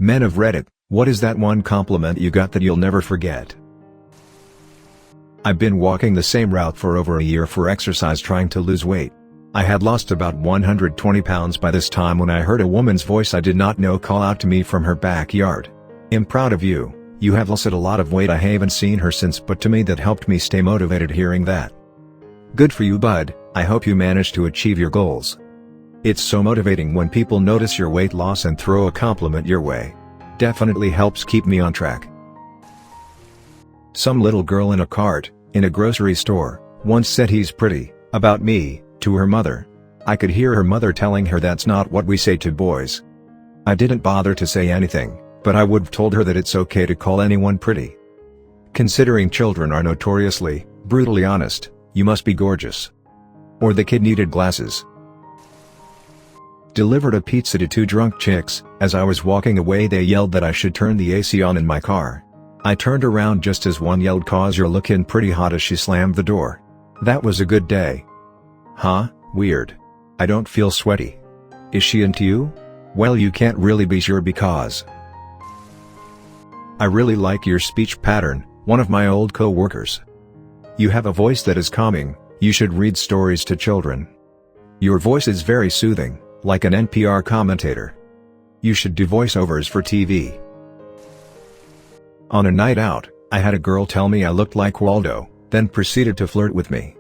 Men of Reddit, what is that one compliment you got that you'll never forget? I've been walking the same route for over a year for exercise trying to lose weight. I had lost about 120 pounds by this time when I heard a woman's voice I did not know call out to me from her backyard. "I'm proud of you, you have lost a lot of weight." I haven't seen her since, but to me that helped me stay motivated hearing that. Good for you, bud. I hope you managed to achieve your goals. It's so motivating when people notice your weight loss and throw a compliment your way. Definitely helps keep me on track. Some little girl in a cart, in a grocery store, once said "he's pretty," about me, to her mother. I could hear her mother telling her that's not what we say to boys. I didn't bother to say anything, but I would've told her that it's okay to call anyone pretty. Considering children are notoriously, brutally honest, you must be gorgeous. Or the kid needed glasses. Delivered a pizza to two drunk chicks. As I was walking away they yelled that I should turn the AC on in my car. I turned around just as one yelled "'Cause you're looking pretty hot" as she slammed the door. That was a good day. Huh, weird. I don't feel sweaty. Is she into you? Well, you can't really be sure because I really like your speech pattern, one of my old co-workers. You have a voice that is calming. You should read stories to children. Your voice is very soothing, like an NPR commentator. You should do voiceovers for TV. On a night out, I had a girl tell me I looked like Waldo, then proceeded to flirt with me.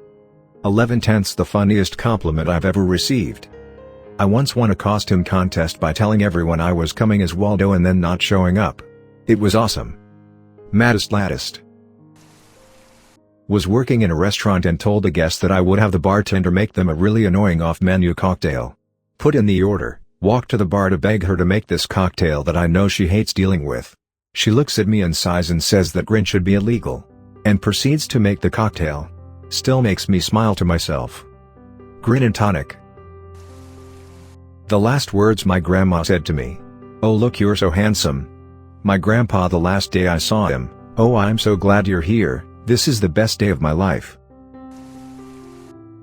11/10 the funniest compliment I've ever received. I once won a costume contest by telling everyone I was coming as Waldo and then not showing up. It was awesome. Maddest latest. Was working in a restaurant and told a guest that I would have the bartender make them a really annoying off-menu cocktail. Put in the order, walked to the bar to beg her to make this cocktail that I know she hates dealing with. She looks at me and sighs and says that gin should be illegal. And proceeds to make the cocktail. Still makes me smile to myself. Gin and tonic. The last words my grandma said to me. "Oh look, you're so handsome." My grandpa the last day I saw him. "Oh, I'm so glad you're here. This is the best day of my life."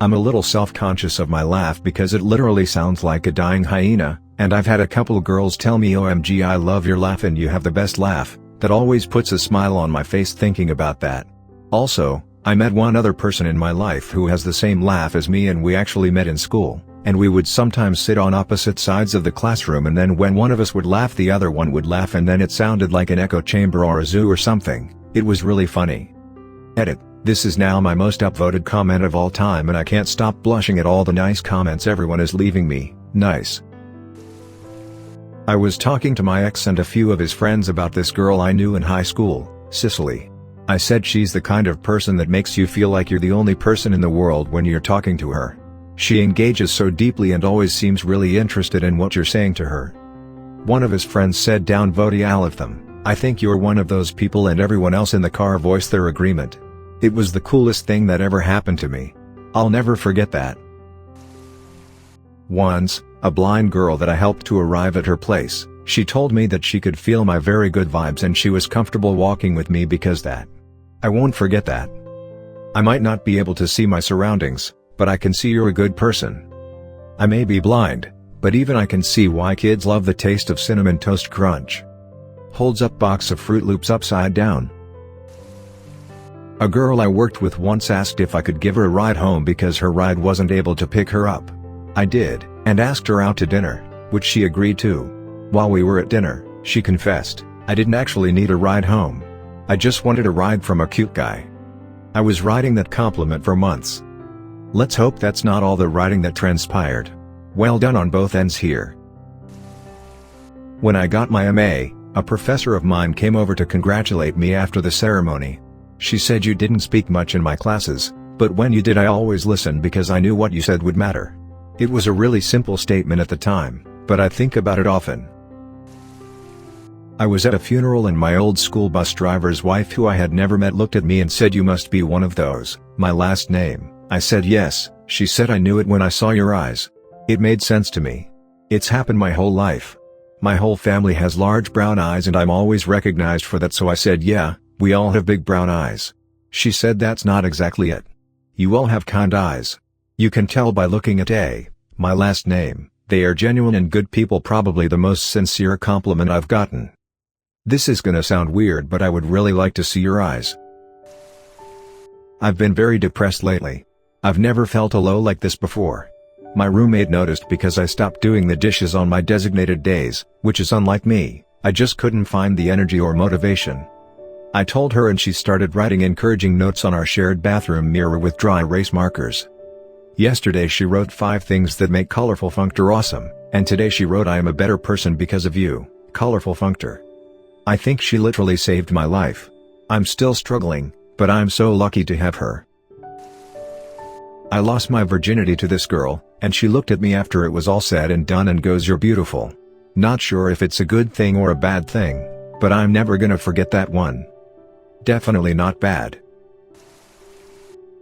I'm a little self-conscious of my laugh because it literally sounds like a dying hyena, and I've had a couple girls tell me "OMG, I love your laugh and you have the best laugh." That always puts a smile on my face thinking about that. Also, I met one other person in my life who has the same laugh as me, and we actually met in school, and we would sometimes sit on opposite sides of the classroom, and then when one of us would laugh the other one would laugh, and then it sounded like an echo chamber or a zoo or something. It was really funny. Edit. This is now my most upvoted comment of all time, and I can't stop blushing at all the nice comments everyone is leaving me. Nice. I was talking to my ex and a few of his friends about this girl I knew in high school, Cicely. I said she's the kind of person that makes you feel like you're the only person in the world when you're talking to her. She engages so deeply and always seems really interested in what you're saying to her. One of his friends said, "Downvote all of them. I think you're one of those people," and everyone else in the car voiced their agreement. It was the coolest thing that ever happened to me. I'll never forget that. Once, a blind girl that I helped to arrive at her place, she told me that she could feel my very good vibes and she was comfortable walking with me because that. I won't forget that. I might not be able to see my surroundings, but I can see you're a good person. I may be blind, but even I can see why kids love the taste of Cinnamon Toast Crunch. Holds up box of Fruit Loops upside down. A girl I worked with once asked if I could give her a ride home because her ride wasn't able to pick her up. I did, and asked her out to dinner, which she agreed to. While we were at dinner, she confessed, "I didn't actually need a ride home. I just wanted a ride from a cute guy." I was riding that compliment for months. Let's hope that's not all the riding that transpired. Well done on both ends here. When I got my MA, a professor of mine came over to congratulate me after the ceremony. She said, "You didn't speak much in my classes, but when you did I always listened because I knew what you said would matter." It was a really simple statement at the time, but I think about it often. I was at a funeral and my old school bus driver's wife, who I had never met, looked at me and said, "You must be one of those, my last name." I said yes. She said, "I knew it when I saw your eyes." It made sense to me. It's happened my whole life. My whole family has large brown eyes and I'm always recognized for that, so I said, "Yeah, we all have big brown eyes." She said, "That's not exactly it. You all have kind eyes. You can tell by looking at my last name, They are genuine and good people, probably the most sincere compliment I've gotten. This is gonna sound weird, but I would really like to see your eyes. I've been very depressed lately. I've never felt a low like this before. My roommate noticed because I stopped doing the dishes on my designated days, which is unlike me. I just couldn't find the energy or motivation. I told her and she started writing encouraging notes on our shared bathroom mirror with dry erase markers. Yesterday she wrote 5 things that make Colorful Functor awesome, and today she wrote I am a better person because of you, Colorful Functor. I think she literally saved my life. I'm still struggling, but I'm so lucky to have her. I lost my virginity to this girl, and she looked at me after it was all said and done and goes, "You're beautiful." Not sure if it's a good thing or a bad thing, but I'm never gonna forget that one. Definitely not bad.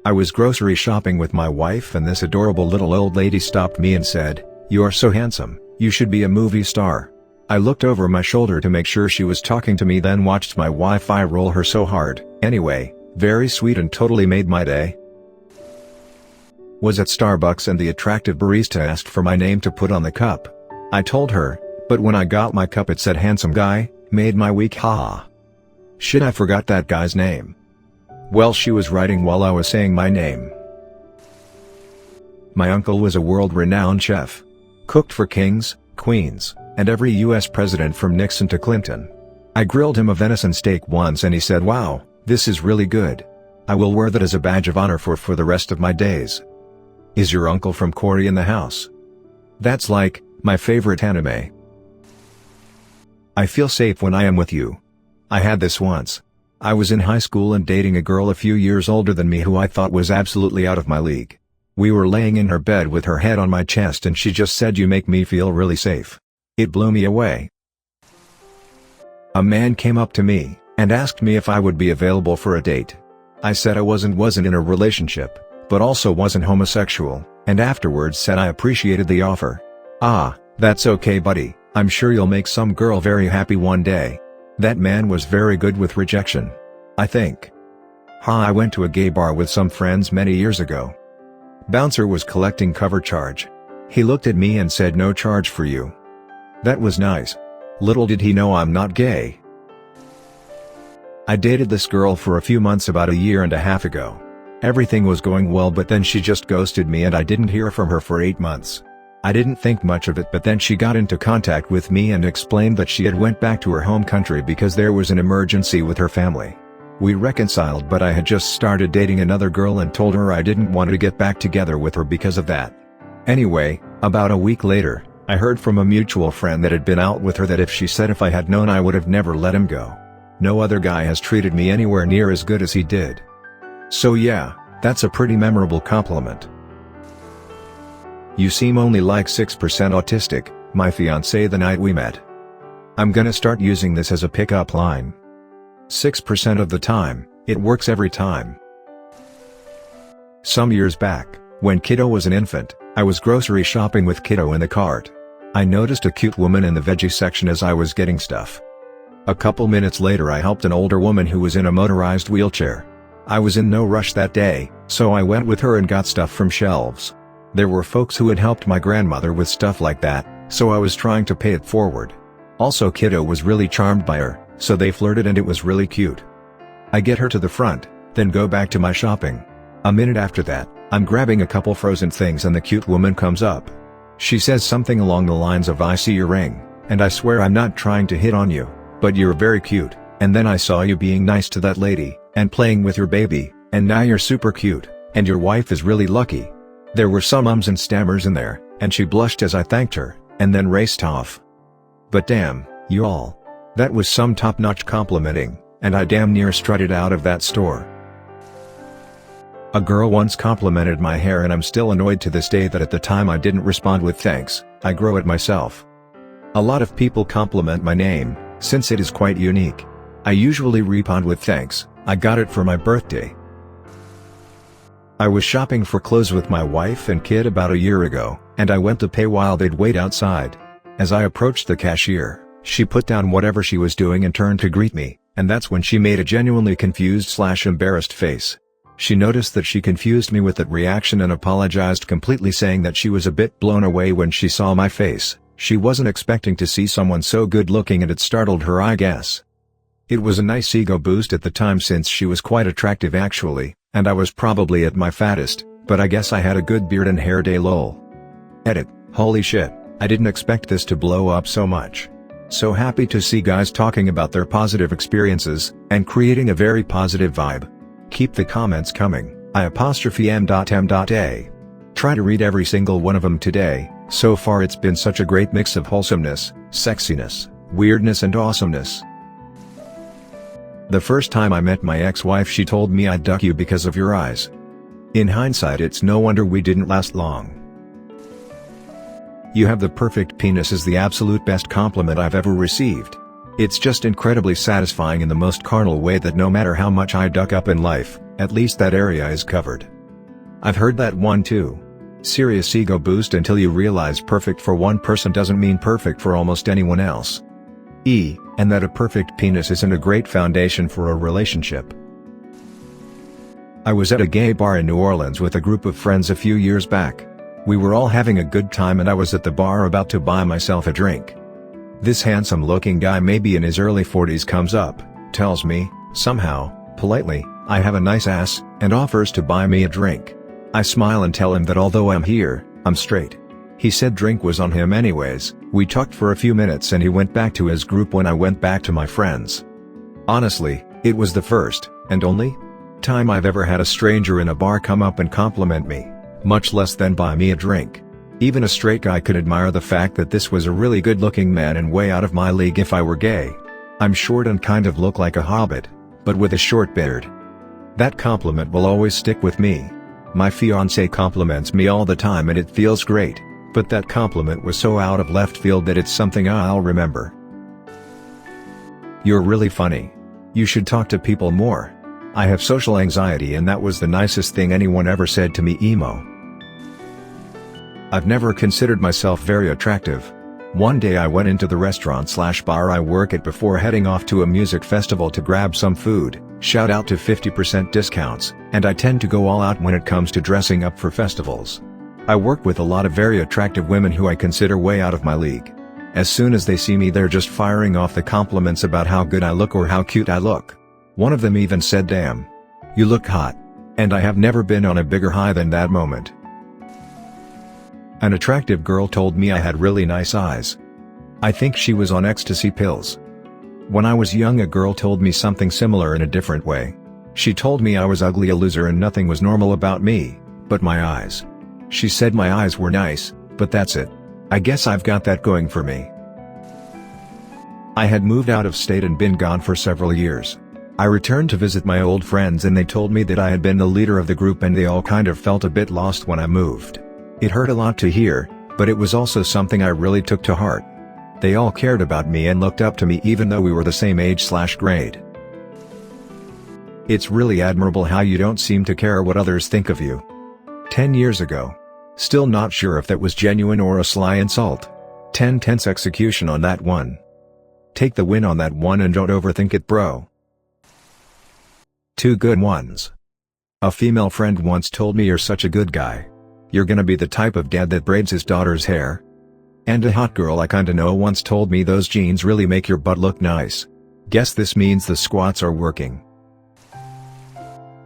I was grocery shopping with my wife and this adorable little old lady stopped me and said, "You're so handsome, you should be a movie star." I looked over my shoulder to make sure she was talking to me, then watched my Wi-Fi roll her so hard. Anyway, very sweet and totally made my day. Was at Starbucks and the attractive barista asked for my name to put on the cup. I told her, but when I got my cup it said handsome guy, made my week, haha. Shit, I forgot that guy's name. Well, she was writing while I was saying my name. My uncle was a world-renowned chef. Cooked for kings, queens, and every US president from Nixon to Clinton. I grilled him a venison steak once and he said, "Wow, this is really good. I will wear that as a badge of honor for the rest of my days." Is your uncle from Cory in the house? That's like my favorite anime. I feel safe when I am with you. I had this once. I was in high school and dating a girl a few years older than me who I thought was absolutely out of my league. We were laying in her bed with her head on my chest and she just said, "You make me feel really safe." It blew me away. A man came up to me and asked me if I would be available for a date. I said I wasn't in a relationship, but also wasn't homosexual, and afterwards said I appreciated the offer. "Ah, that's okay buddy, I'm sure you'll make some girl very happy one day." That man was very good with rejection. I think. I went to a gay bar with some friends many years ago. Bouncer was collecting cover charge. He looked at me and said, "No charge for you." That was nice. Little did he know I'm not gay. I dated this girl for a few months about a year and a half ago. Everything was going well, but then she just ghosted me and I didn't hear from her for 8 months. I didn't think much of it, but then she got into contact with me and explained that she had went back to her home country because there was an emergency with her family. We reconciled, but I had just started dating another girl and told her I didn't want to get back together with her because of that. Anyway, about a week later, I heard from a mutual friend that had been out with her that if I had known I would have never let him go. No other guy has treated me anywhere near as good as he did. So yeah, that's a pretty memorable compliment. "You seem only like 6% autistic, my fiancé the night we met." I'm gonna start using this as a pickup line. 6% of the time, it works every time. Some years back, when Kiddo was an infant, I was grocery shopping with Kiddo in the cart. I noticed a cute woman in the veggie section as I was getting stuff. A couple minutes later I helped an older woman who was in a motorized wheelchair. I was in no rush that day, so I went with her and got stuff from shelves. There were folks who had helped my grandmother with stuff like that, so I was trying to pay it forward. Also, Kiddo was really charmed by her, so they flirted and it was really cute. I get her to the front, then go back to my shopping. A minute after that, I'm grabbing a couple frozen things and the cute woman comes up. She says something along the lines of, "I see your ring, and I swear I'm not trying to hit on you, but you're very cute, and then I saw you being nice to that lady, and playing with your baby, and now you're super cute, and your wife is really lucky." There were some ums and stammers in there, and she blushed as I thanked her, and then raced off. But damn, y'all. That was some top-notch complimenting, and I damn near strutted out of that store. A girl once complimented my hair and I'm still annoyed to this day that at the time I didn't respond with thanks. I grow it myself. A lot of people compliment my name, since it is quite unique. I usually respond with thanks, "I got it for my birthday." I was shopping for clothes with my wife and kid about a year ago, and I went to pay while they'd wait outside. As I approached the cashier, she put down whatever she was doing and turned to greet me, and that's when she made a genuinely confused/embarrassed face. She noticed that she confused me with that reaction and apologized completely, saying that she was a bit blown away when she saw my face. She wasn't expecting to see someone so good looking and it startled her, I guess. It was a nice ego boost at the time since she was quite attractive actually, and I was probably at my fattest, but I guess I had a good beard and hair day lol. Edit, holy shit, I didn't expect this to blow up so much. So happy to see guys talking about their positive experiences, and creating a very positive vibe. Keep the comments coming, I''m.m.a. Try to read every single one of them today. So far it's been such a great mix of wholesomeness, sexiness, weirdness and awesomeness. The first time I met my ex-wife she told me I'd duck you because of your eyes. In hindsight it's no wonder we didn't last long. You have the perfect penis is the absolute best compliment I've ever received. It's just incredibly satisfying in the most carnal way that no matter how much I duck up in life, at least that area is covered. I've heard that one too. Serious ego boost until you realize perfect for one person doesn't mean perfect for almost anyone else. And that a perfect penis isn't a great foundation for a relationship. I was at a gay bar in New Orleans with a group of friends a few years back. We were all having a good time and I was at the bar about to buy myself a drink. This handsome-looking guy, maybe in his early 40s, comes up, tells me, somehow, politely, I have a nice ass, and offers to buy me a drink. I smile and tell him that although I'm here, I'm straight. He said drink was on him anyways. We talked for a few minutes and he went back to his group when I went back to my friends. Honestly, it was the first, and only, time I've ever had a stranger in a bar come up and compliment me, much less than buy me a drink. Even a straight guy could admire the fact that this was a really good-looking man and way out of my league if I were gay. I'm short and kind of look like a hobbit, but with a short beard. That compliment will always stick with me. My fiancé compliments me all the time and it feels great, but that compliment was so out of left field that it's something I'll remember. You're really funny. You should talk to people more. I have social anxiety and that was the nicest thing anyone ever said to me, emo. I've never considered myself very attractive. One day I went into the restaurant/bar I work at before heading off to a music festival to grab some food, shout out to 50% discounts, and I tend to go all out when it comes to dressing up for festivals. I work with a lot of very attractive women who I consider way out of my league. As soon as they see me they're just firing off the compliments about how good I look or how cute I look. One of them even said, "Damn. You look hot." And I have never been on a bigger high than that moment. An attractive girl told me I had really nice eyes. I think she was on ecstasy pills. When I was young a girl told me something similar in a different way. She told me I was ugly, a loser and nothing was normal about me, but my eyes. She said my eyes were nice, but that's it. I guess I've got that going for me. I had moved out of state and been gone for several years. I returned to visit my old friends and they told me that I had been the leader of the group and they all kind of felt a bit lost when I moved. It hurt a lot to hear, but it was also something I really took to heart. They all cared about me and looked up to me even though we were the same age/grade. It's really admirable how you don't seem to care what others think of you. 10 years ago. Still not sure if that was genuine or a sly insult. 10/10 execution on that one. Take the win on that one and don't overthink it, bro. Two good ones. A female friend once told me, "You're such a good guy. You're gonna be the type of dad that braids his daughter's hair." And a hot girl I kinda know once told me, "Those jeans really make your butt look nice." Guess this means the squats are working.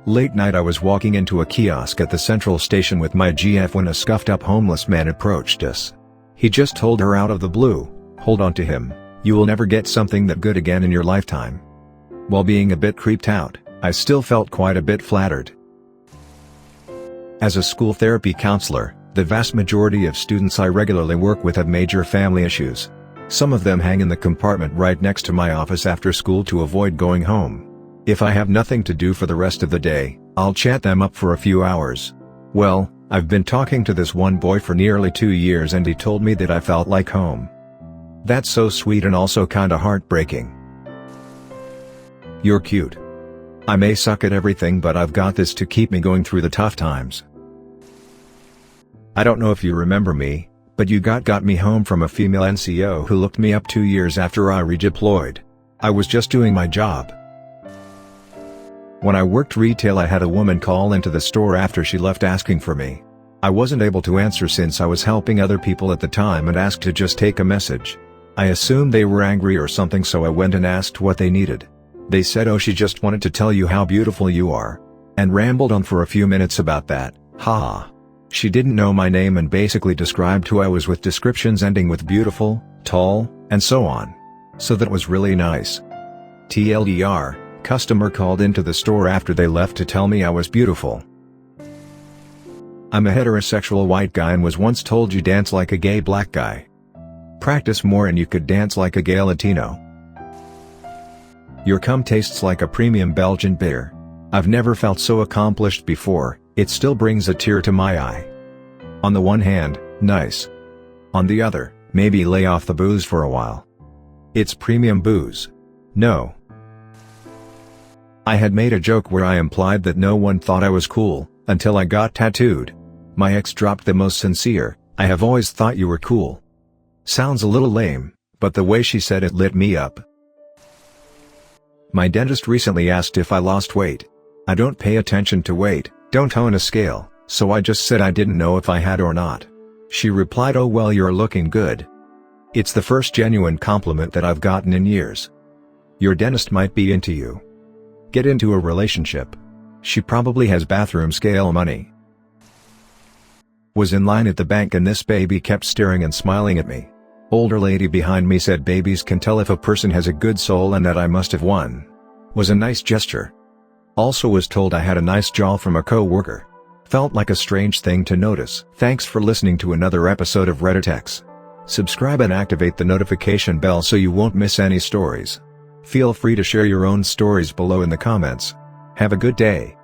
Late night I was walking into a kiosk at the central station with my GF when a scuffed-up homeless man approached us. He just told her out of the blue, "Hold on to him, you will never get something that good again in your lifetime." While being a bit creeped out, I still felt quite a bit flattered. As a school therapy counselor, the vast majority of students I regularly work with have major family issues. Some of them hang in the compartment right next to my office after school to avoid going home. If I have nothing to do for the rest of the day, I'll chat them up for a few hours. Well, I've been talking to this one boy for nearly 2 years and he told me that I felt like home. That's so sweet and also kinda heartbreaking. You're cute. I may suck at everything but I've got this to keep me going through the tough times. I don't know if you remember me, but you got me home from a female NCO who looked me up 2 years after I redeployed. I was just doing my job. When I worked retail, I had a woman call into the store after she left asking for me. I wasn't able to answer since I was helping other people at the time and asked to just take a message. I assumed they were angry or something, so I went and asked what they needed. They said, "Oh, she just wanted to tell you how beautiful you are," and rambled on for a few minutes about that. Haha. She didn't know my name and basically described who I was with descriptions ending with beautiful, tall, and so on. So that was really nice. TLDR, customer called into the store after they left to tell me I was beautiful. I'm a heterosexual white guy and was once told you dance like a gay black guy. Practice more and you could dance like a gay Latino. Your cum tastes like a premium Belgian beer. I've never felt so accomplished before, it still brings a tear to my eye. On the one hand, nice. On the other, maybe lay off the booze for a while. It's premium booze. No. I had made a joke where I implied that no one thought I was cool, until I got tattooed. My ex dropped the most sincere, "I have always thought you were cool." Sounds a little lame, but the way she said it lit me up. My dentist recently asked if I lost weight. I don't pay attention to weight, don't own a scale, so I just said I didn't know if I had or not. She replied, "Oh well, you're looking good." It's the first genuine compliment that I've gotten in years. Your dentist might be into you. Get into a relationship. She probably has bathroom scale money. Was in line at the bank and this baby kept staring and smiling at me. Older lady behind me said babies can tell if a person has a good soul and that I must have won. Was a nice gesture. Also was told I had a nice jaw from a co-worker. Felt like a strange thing to notice. Thanks for listening to another episode of Reddit X. Subscribe and activate the notification bell so you won't miss any stories. Feel free to share your own stories below in the comments. Have a good day.